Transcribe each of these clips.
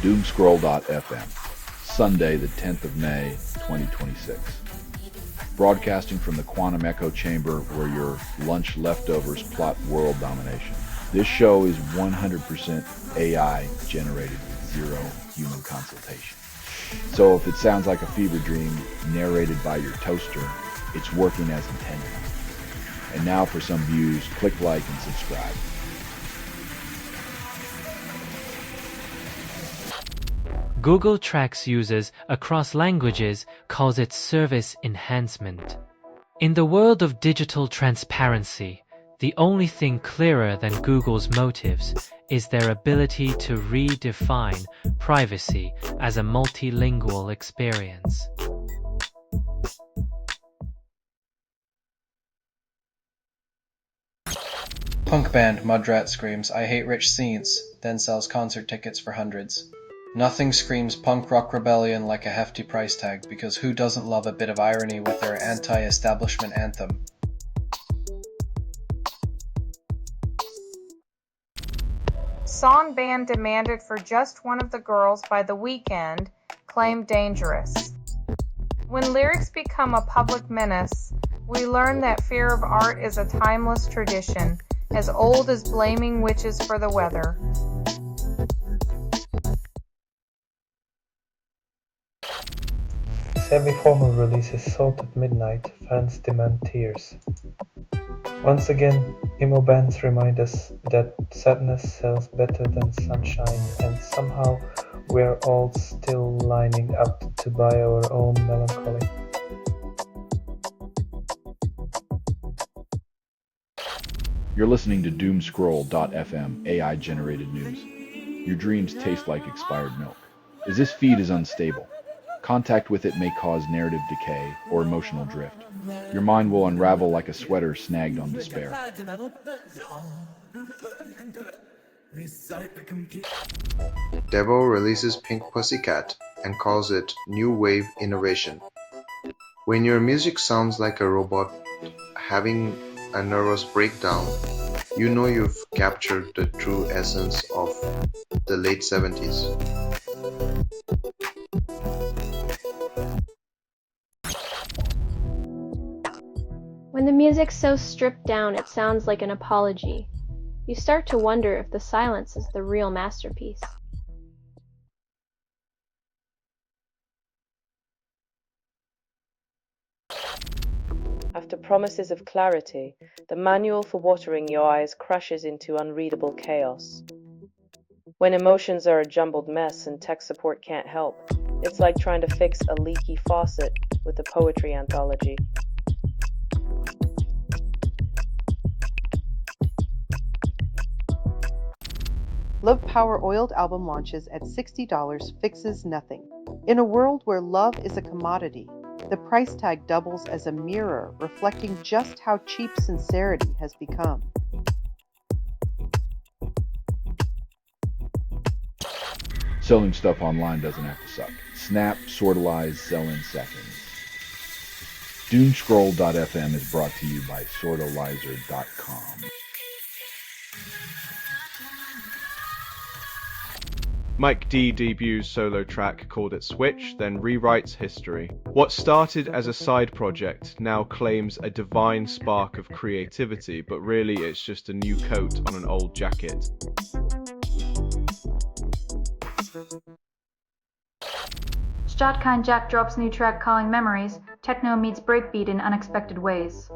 Doomscroll.fm, Sunday the 10th of May, 2026. Broadcasting from the quantum echo chamber where your lunch leftovers plot world domination. This show is 100% AI generated with zero human consultation. So if it sounds like a fever dream narrated by your toaster, it's working as intended. And now for some views, click like and subscribe. Google tracks users across languages, calls it service enhancement. In the world of digital transparency, the only thing clearer than Google's motives is their ability to redefine privacy as a multilingual experience. Punk band Mudrat screams, "I hate rich scenes," then sells concert tickets for hundreds. Nothing screams punk rock rebellion like a hefty price tag, because who doesn't love a bit of irony with their anti-establishment anthem? Song band demanded for just one of the girls by The Weeknd, claimed dangerous. When lyrics become a public menace, we learn that fear of art is a timeless tradition, as old as blaming witches for the weather. As every formal release is sold at midnight, fans demand tears. Once again, emo bands remind us that sadness sells better than sunshine, and somehow we're all still lining up to buy our own melancholy. You're listening to Doomscroll.fm AI generated news. Your dreams taste like expired milk. As this feed is unstable, contact with it may cause narrative decay or emotional drift. Your mind will unravel like a sweater snagged on despair. Devo releases Pink Pussycat and calls it New Wave Innovation. When your music sounds like a robot having a nervous breakdown, you know you've captured the true essence of the late 70s. When the music's so stripped down it sounds like an apology, you start to wonder if the silence is the real masterpiece. After promises of clarity, the manual for watering your eyes crashes into unreadable chaos. When emotions are a jumbled mess and tech support can't help, it's like trying to fix a leaky faucet with a poetry anthology. Love Power Oiled album launches at $60 fixes nothing. In a world where love is a commodity, the price tag doubles as a mirror reflecting just how cheap sincerity has become. Selling stuff online doesn't have to suck. Snap, sortalize, sell in seconds. Doomscroll.fm is brought to you by sortalizer.com. Mike D debuts solo track called it Switch, then rewrites history. What started as a side project now claims a divine spark of creativity, but really it's just a new coat on an old jacket. Shotkind Jack drops new track calling Memories. Techno meets breakbeat in unexpected ways.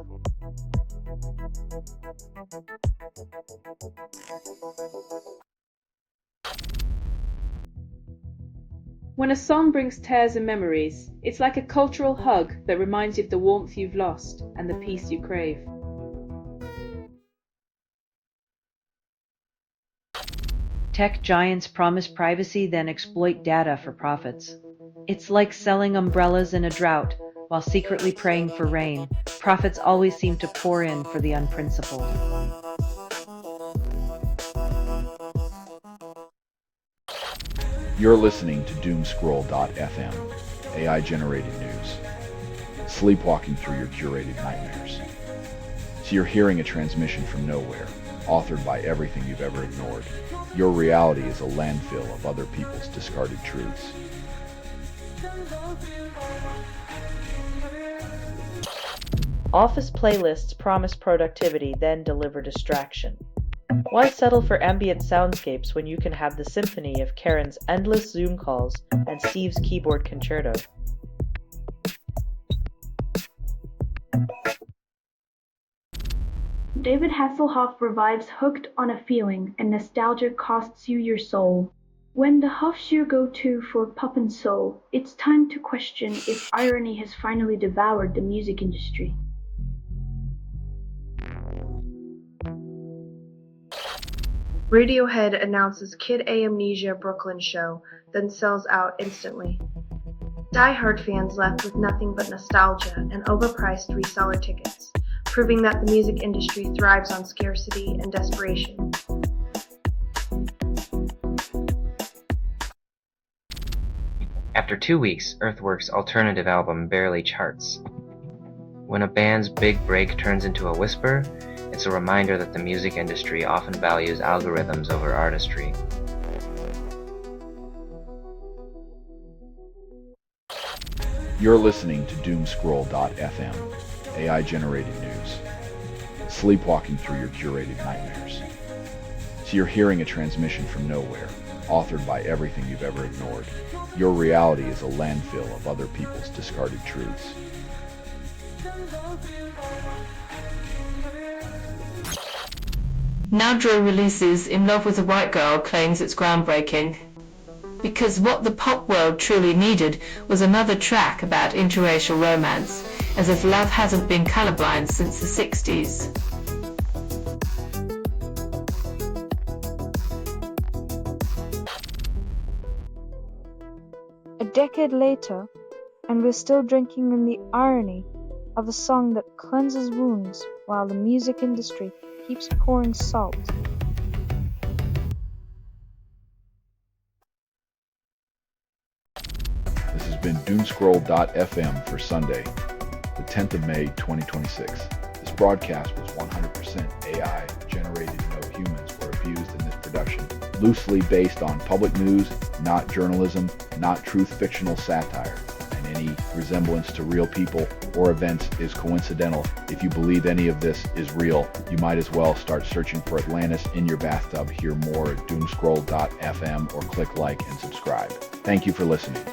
When a song brings tears and memories, it's like a cultural hug that reminds you of the warmth you've lost and the peace you crave. Tech giants promise privacy, then exploit data for profits. It's like selling umbrellas in a drought while secretly praying for rain. Profits always seem to pour in for the unprincipled. You're listening to Doomscroll.fm, AI-generated news. Sleepwalking through your curated nightmares. So you're hearing a transmission from nowhere, authored by everything you've ever ignored. Your reality is a landfill of other people's discarded truths. Office playlists promise productivity, then deliver distraction. Why settle for ambient soundscapes when you can have the symphony of Karen's endless Zoom calls and Steve's keyboard concerto? David Hasselhoff revives Hooked on a Feeling, and nostalgia costs you your soul. When the Hoff's your go-to for pop and soul, it's time to question if irony has finally devoured the music industry. Radiohead announces Kid A Amnesia Brooklyn show, then sells out instantly. Die Hard fans left with nothing but nostalgia and overpriced reseller tickets, proving that the music industry thrives on scarcity and desperation. After 2 weeks, Earthworks' alternative album barely charts. When a band's big break turns into a whisper, it's a reminder that the music industry often values algorithms over artistry. You're listening to Doomscroll.fm, AI-generated news, sleepwalking through your curated nightmares. So you're hearing a transmission from nowhere, authored by everything you've ever ignored. Your reality is a landfill of other people's discarded truths. Now Joy releases In Love with a White Girl claims it's groundbreaking. Because what the pop world truly needed was another track about interracial romance, as if love hasn't been colorblind since the 60s. A decade later, and we're still drinking in the irony of a song that cleanses wounds while the music industry keeps pouring salt. This has been Doomscroll.fm for Sunday, the 10th of May, 2026. This broadcast was 100% AI generated. No humans were abused in this production. Loosely based on public news, not journalism, not truth-fictional satire. And any resemblance to real people or events is coincidental. If you believe any of this is real, you might as well start searching for Atlantis in your bathtub. Hear more at Doomscroll.fm or click like and subscribe. Thank you for listening.